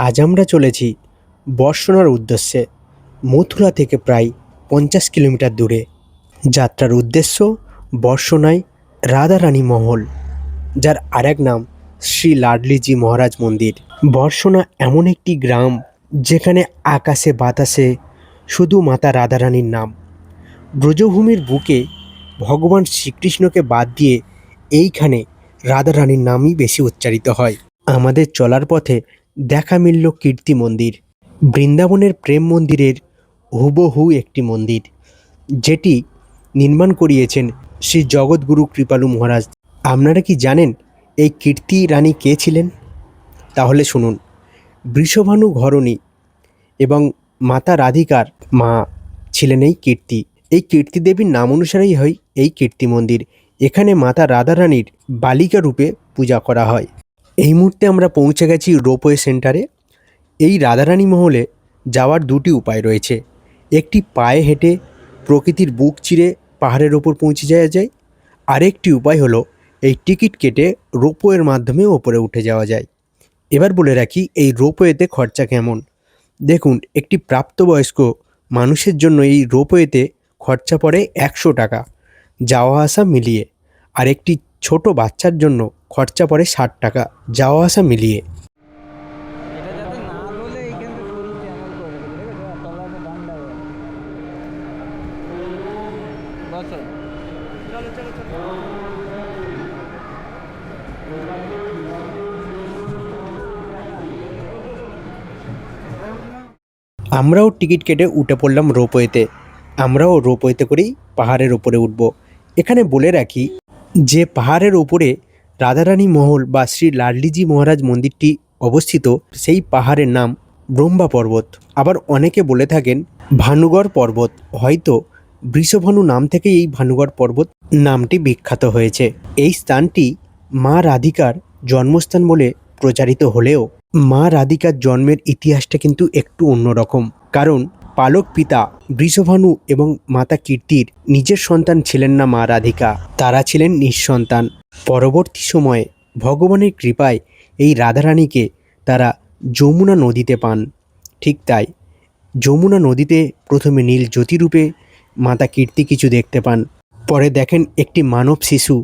আজ আমরা চলেছি বর্ষণার উদ্দেশ্যে। মথুরা থেকে প্রায় 50 কিলোমিটার দূরে। যাত্রার উদ্দেশ্য বর্ষণায় রাধারানী মহল, যার আরেক নাম শ্রী লাডলিজি মহারাজ মন্দির। বর্ষণা এমন একটি গ্রাম যেখানে আকাশে বাতাসে শুধু মাতা রাধারানীর নাম। ব্রজভূমির বুকে ভগবান শ্রীকৃষ্ণকে বাদ দিয়ে এইখানে রাধারানীর নামই বেশি উচ্চারিত হয়। আমাদের চলার পথে দেখা মিলল কীর্তি মন্দির, বৃন্দাবনের প্রেম মন্দিরের হুবহু একটি মন্দির, যেটি নির্মাণ করিয়েছেন শ্রী জগৎগুরু কৃপালু মহারাজ। আপনারা কি জানেন এই কীর্তি রানী কে ছিলেন? তাহলে শুনুন। বৃষভানু ঘরণী এবং মাতা রাধিকার মা ছিলেন এই কীর্তি। এই কীর্তি দেবীর নাম অনুসারেই হয় এই কীর্তি মন্দির। এখানে মাতা রাধারানীর বালিকা রূপে পূজা করা হয়। এই মুহূর্তে আমরা পৌঁছে গেছি রোপওয়ে সেন্টারে। এই রাধারানী মহলে যাওয়ার দুটি উপায় রয়েছে। একটি পায়ে হেঁটে প্রকৃতির বুক চিরে পাহাড়ের ওপর পৌঁছে যাওয়া যায়, আরেকটি উপায় হলো এই টিকিট কেটে রোপওয়ের মাধ্যমে ওপরে উঠে যাওয়া যায়। এবার বলে রাখি এই রোপওয়েতে খরচা কেমন। দেখুন, একটি প্রাপ্তবয়স্ক মানুষের জন্য এই রোপওয়েতে খরচা পড়ে 100 টাকা যাওয়া আসা মিলিয়ে, আর একটি ছোট বাচ্চার জন্য খরচা পড়ে 60 টাকা যাওয়া আসা মিলিয়ে। আমরাও টিকিট কেটে উঠে পড়লাম রোপওয়েতে। আমরাও রোপওয়েতে করেই পাহাড়ের ওপরে উঠব। এখানে বলে রাখি যে পাহাড়ের ওপরে রাধারানী মহল বা শ্রী লাডলিজি মহারাজ মন্দিরটি অবস্থিত, সেই পাহাড়ের নাম ব্রহ্মা পর্বত। আবার অনেকে বলে থাকেন ভানুগড় পর্বত। হয়তো বৃষভানু নাম থেকে এই ভানুগড় পর্বত নামটি বিখ্যাত হয়েছে। এই স্থানটি মা রাধিকার জন্মস্থান বলে প্রচারিত হলেও মা রাধিকার জন্মের ইতিহাসটা কিন্তু একটু অন্যরকম। কারণ পালক পিতা বৃষভানু এবং মাতা কীর্তির নিজের সন্তান ছিলেন না মা রাধিকা, তারা ছিলেন নিঃসন্তান। পরবর্তী সময়ে ভগবানের কৃপায় এই রাধারানীকে তারা যমুনা নদীতে পান। ঠিক তাই, যমুনা নদীতে প্রথমে নীল জ্যোতিরূপে মাতা কীর্তি কিছু দেখতে পান। পরে দেখেন একটি মানব শিশু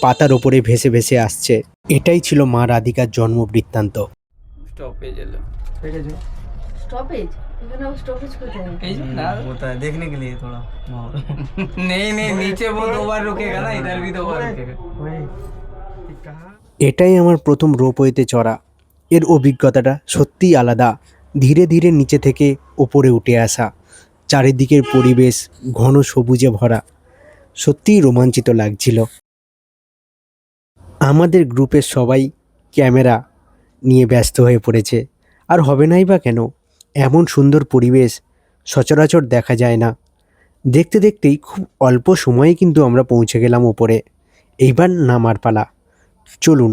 পাতার ওপরে ভেসে ভেসে আসছে। এটাই ছিল মা রাধিকার জন্ম বৃত্তান্ত। स्टॉपेज है लो स्टॉपेज इतना स्टॉपेज कोথায় ना होता है देखने के लिए थोड़ा माहौल। नहीं नहीं नीचे वो 2 बार रुकेगा ना, इधर भी 2 बार रुकेगा। वही कहा এটাই আমার প্রথম রোপওয়েতে চড়া। এর অভিজ্ঞতাটা সত্যিই আলাদা। ধীরে ধীরে নিচে থেকে ওপরে উঠে আসা, চারিদিকের পরিবেশ ঘন সবুজে ভরা, সত্যিই রোমাঞ্চিত লাগছিল। আমাদের গ্রুপের সবাই ক্যামেরা নিয়ে ব্যস্ত হয়ে পড়েছে। আর হবে নাই বা কেন, এমন সুন্দর পরিবেশ সচরাচর দেখা যায় না। দেখতে দেখতেই খুব অল্প সময়ে কিন্তু আমরা পৌঁছে গেলাম ওপরে। এইবার নামার পালা। চলুন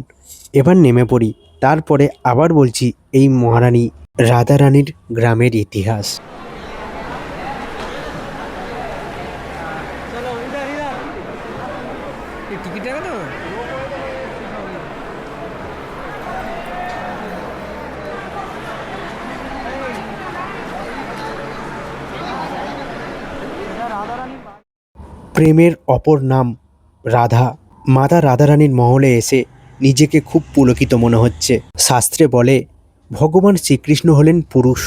এবার নেমে পড়ি। তারপরে আবার বলছি এই মহারানী রাধারানীর গ্রামের ইতিহাস। चलो इधर इधर ये टिकट है ना। প্রেমের অপর নাম রাধা। মাতা রাধারানীর মহলে এসে নিজেকে খুব পুলকিত মনে হচ্ছে। শাস্ত্রে বলে ভগবান শ্রীকৃষ্ণ হলেন পুরুষ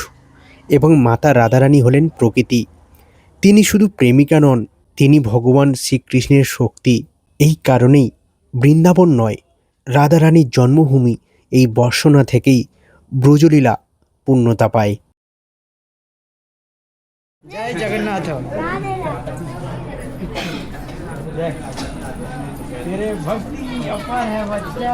এবং মাতা রাধারানী হলেন প্রকৃতি। তিনি শুধু প্রেমিকা নন, তিনি ভগবান শ্রীকৃষ্ণের শক্তি। এই কারণেই বৃন্দাবন নয়, রাধারানীর জন্মভূমি এই বর্ষণা থেকেই ব্রজলীলা পূর্ণতা পায়। जय जगन्नाथ। तेरे भक्ति अपार है बच्चा।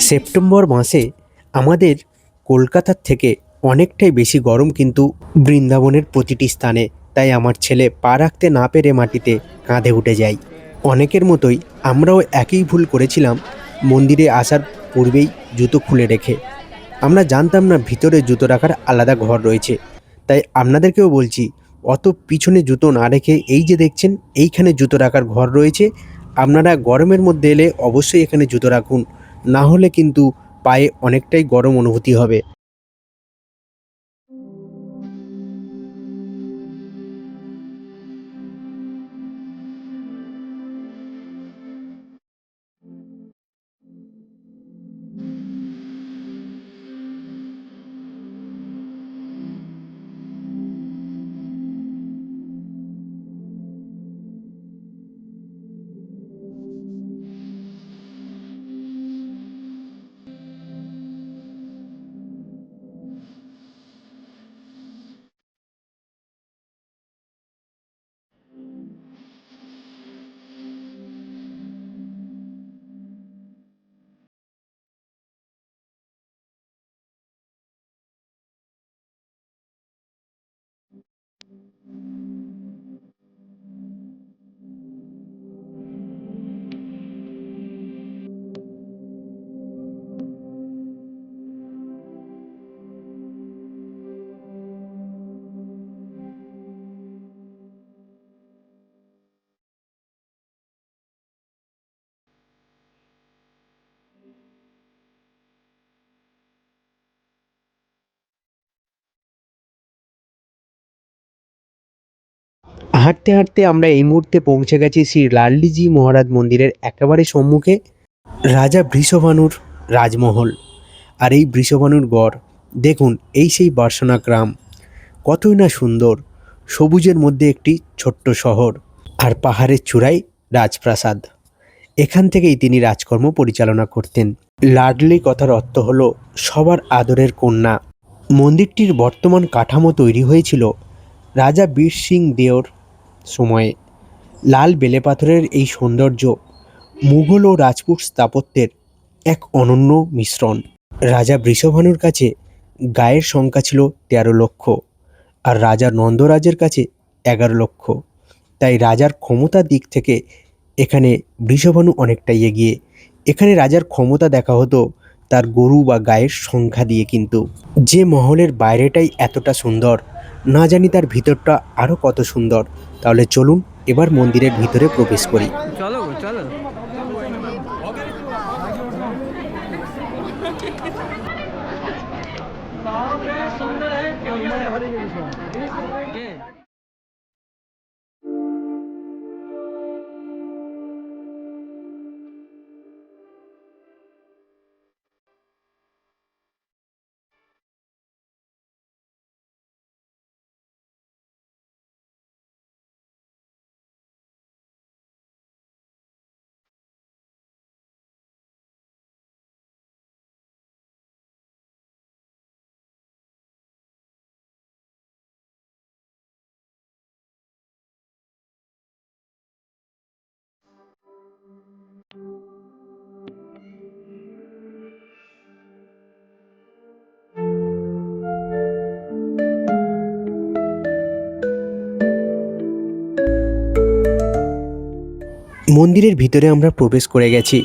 সেপ্টেম্বর মাসে আমাদের কলকাতার থেকে অনেকটাই বেশি গরম কিন্তু বৃন্দাবনের প্রতিটি স্থানে। তাই আমার ছেলে পা রাখতে না পেরে মাটিতে কাঁধে উঠে যায়। অনেকের মতোই আমরাও একই ভুল করেছিলাম মন্দিরে আসার পূর্বেই জুতো খুলে রেখে। আমরা জানতাম না ভিতরে জুতো রাখার আলাদা ঘর রয়েছে। তাই আপনাদেরকেও বলছি, অত পিছনে জুতো না রেখে এই যে দেখছেন এইখানে জুতো রাখার ঘর রয়েছে। আপনারা গরমের মধ্যে এলে অবশ্যই এখানে জুতো রাখুন, না হলে কিন্তু পায়ে অনেকটাই গরম অনুভূতি হবে। হাঁটতে হাঁটতে আমরা এই মুহূর্তে পৌঁছে গেছি শ্রী লালডিজি মহারাজ মন্দিরের একেবারে সম্মুখে। রাজা বৃষভানুর রাজমহল আর এই বৃষভানুর গড় দেখুন, এই সেই বার্সনা গ্রাম, কতই না সুন্দর। সবুজের মধ্যে একটি ছোট্ট শহর আর পাহাড়ের চূড়ায় রাজপ্রাসাদ। এখান থেকেই তিনি রাজকর্ম পরিচালনা করতেন। লাডলি কথার অর্থ হলো সবার আদরের কন্যা। মন্দিরটির বর্তমান কাঠামো তৈরি হয়েছিল রাজা বীর সিং দেওর সময়ে। লাল বেলেপাথরের এই সৌন্দর্য মুঘল ও রাজপুত স্থাপত্যের এক অনন্য মিশ্রণ। রাজা বৃষভানুর কাছে গায়ের সংখ্যা ছিল ১৩ লক্ষ আর রাজা নন্দরাজের কাছে ১১ লক্ষ। তাই রাজার ক্ষমতার দিক থেকে এখানে বৃষভানু অনেকটাই এগিয়ে। এখানে রাজার ক্ষমতা দেখা হতো তার গরু বা গায়ের সংখ্যা দিয়ে। কিন্তু যে মহলের বাইরেটাই এতটা সুন্দর, না জানি তার ভিতরটা আরও কত সুন্দর। তাহলে চলুন এবার মন্দিরের ভিতরে প্রবেশ করি। চলো গো, চলো। মন্দিরের ভিতরে আমরা প্রবেশ করে গেছি।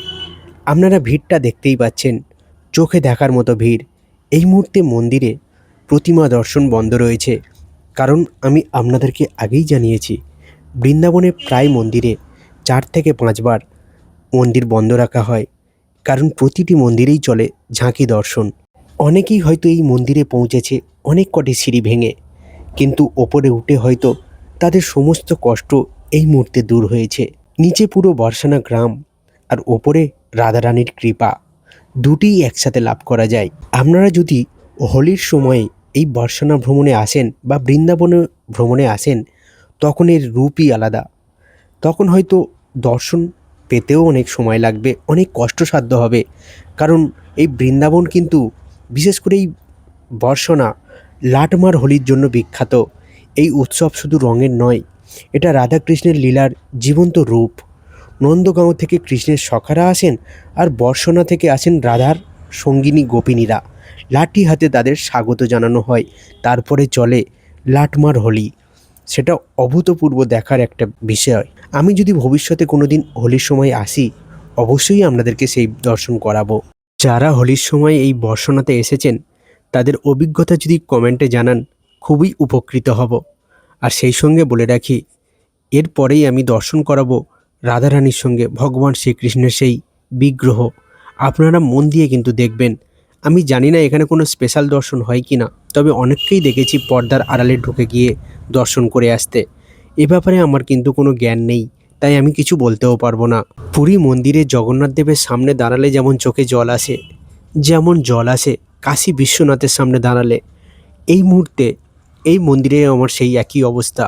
আপনারা ভিড়টা দেখতেই পাচ্ছেন, চোখে দেখার মতো ভিড়। এই মুহূর্তে মন্দিরে প্রতিমা দর্শন বন্ধ রয়েছে, কারণ আমি আপনাদেরকে আগেই জানিয়েছি বৃন্দাবনে প্রায় মন্দিরে ৪ থেকে ৫ বার মন্দির বন্ধ রাখা হয়, কারণ প্রতিটি মন্দিরেই চলে ঝাঁকি দর্শন। অনেকেই হয়তো এই মন্দিরে পৌঁছেছে অনেক কটি সিঁড়ি ভেঙে, কিন্তু ওপরে উঠে হয়তো তাদের সমস্ত কষ্ট এই মুহূর্তে দূর হয়েছে। নিচে পুরো বর্ষানা গ্রাম আর ওপরে রাধারানীর কৃপা, দুটিই একসাথে লাভ করা যায়। আপনারা যদি হোলির সময়ে এই বর্ষানা ভ্রমণে আসেন বা বৃন্দাবনে ভ্রমণে আসেন, তখন এর রূপই আলাদা। তখন হয়তো দর্শন পেতেও অনেক সময় লাগবে, অনেক কষ্টসাধ্য হবে, কারণ এই বৃন্দাবন কিন্তু বিশেষ করে এই বর্ষনা লাটমার হোলির জন্য বিখ্যাত। এই উৎসব শুধু রঙের নয়, এটা রাধাকৃষ্ণের লীলার জীবন্ত রূপ। নন্দগাঁও থেকে কৃষ্ণের সখারা আসেন আর বর্ষনা থেকে আসেন রাধার সঙ্গিনী গোপিনীরা। লাঠি হাতে তাদের স্বাগত জানানো হয়, তারপরে চলে লাটমার হোলি। সেটা অভূতপূর্ব দেখার একটা বিষয়। আমি যদি ভবিষ্যতে কোনো দিন হোলির সময় আসি, অবশ্যই আপনাদেরকে সেই দর্শন করাবো। যারা হোলির সময় এই বর্ষনাতে এসেছেন, তাদের অভিজ্ঞতা যদি কমেন্টে জানান, খুবই উপকৃত হব। আর সেই সঙ্গে বলে রাখি, এরপরেই আমি দর্শন করাবো রাধারানীর সঙ্গে ভগবান শ্রীকৃষ্ণের সেই বিগ্রহ। আপনারা মন দিয়ে কিন্তু দেখবেন। আমি জানি না এখানে কোনো স্পেশাল দর্শন হয় কি না, তবে অনেককেই দেখেছি পর্দার আড়ালে ঢুকে গিয়ে দর্শন করে আসতে। এ ব্যাপারে আমার কিন্তু কোনো জ্ঞান নেই, তাই আমি কিছু বলতেও পারবো না। পুরী মন্দিরে জগন্নাথ দেবের সামনে দাঁড়ালে যেমন চোখে জল আসে, যেমন জল আসে কাশী বিশ্বনাথের সামনে দাঁড়ালে, এই মুহূর্তে এই মন্দিরে আমার সেই একই অবস্থা।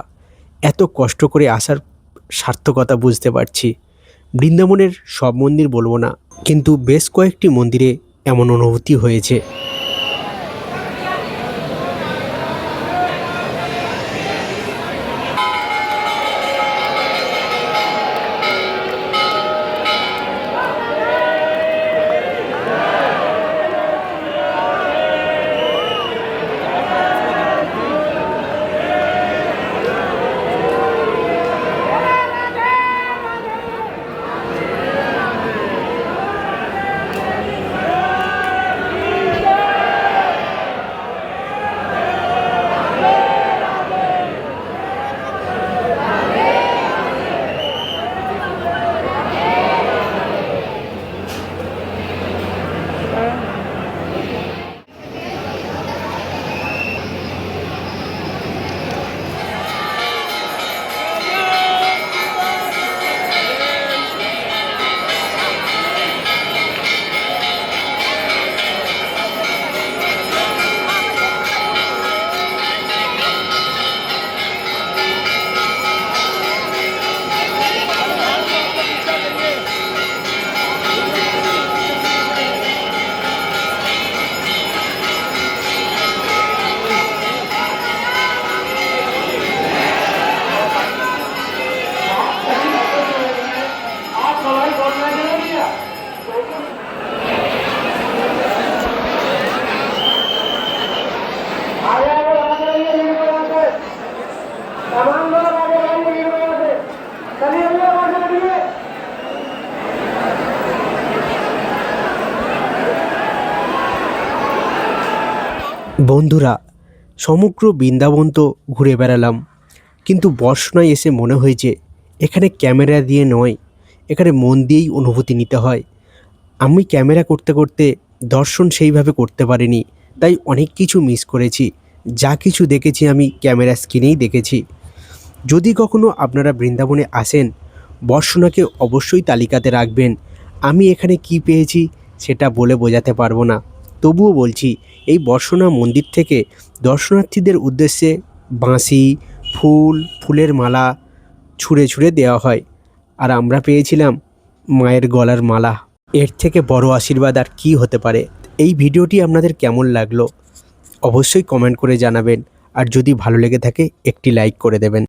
এত কষ্ট করে আসার সার্থকতা বুঝতে পারছি। বৃন্দাবনের সব মন্দির বলবো না, কিন্তু বেশ কয়েকটি মন্দিরে এমন অনুভূতি হয়েছে। বন্ধুরা, সমগ্র বৃন্দাবন তো ঘুরে বেড়ালাম, কিন্তু বর্ষণায় এসে মনে হয়েছে এখানে ক্যামেরা দিয়ে নয়, এখানে মন দিয়েই অনুভূতি নিতে হয়। আমি ক্যামেরা করতে করতে দর্শন সেইভাবে করতে পারিনি, তাই অনেক কিছু মিস করেছি। যা কিছু দেখেছি আমি ক্যামেরা স্ক্রিনেই দেখেছি। যদি কখনো আপনারা বৃন্দাবনে আসেন, বর্ষণাকে অবশ্যই তালিকাতে রাখবেন। আমি এখানে কি পেয়েছি সেটা বলে বোঝাতে পারবো না, তবুও বলছি এই বর্ষণা মন্দির থেকে দর্শনার্থীদের উদ্দেশ্যে বাঁশি, ফুলের মালা ছুঁড়ে ছুঁড়ে দেওয়া হয়, আর আমরা পেয়েছিলাম মায়ের গলার মালা। এর থেকে বড় আশীর্বাদ আর কী হতে পারে। এই ভিডিওটি আপনাদের কেমন লাগলো অবশ্যই কমেন্ট করে জানাবেন, আর যদি ভালো লেগে থাকে একটি লাইক করে দেবেন।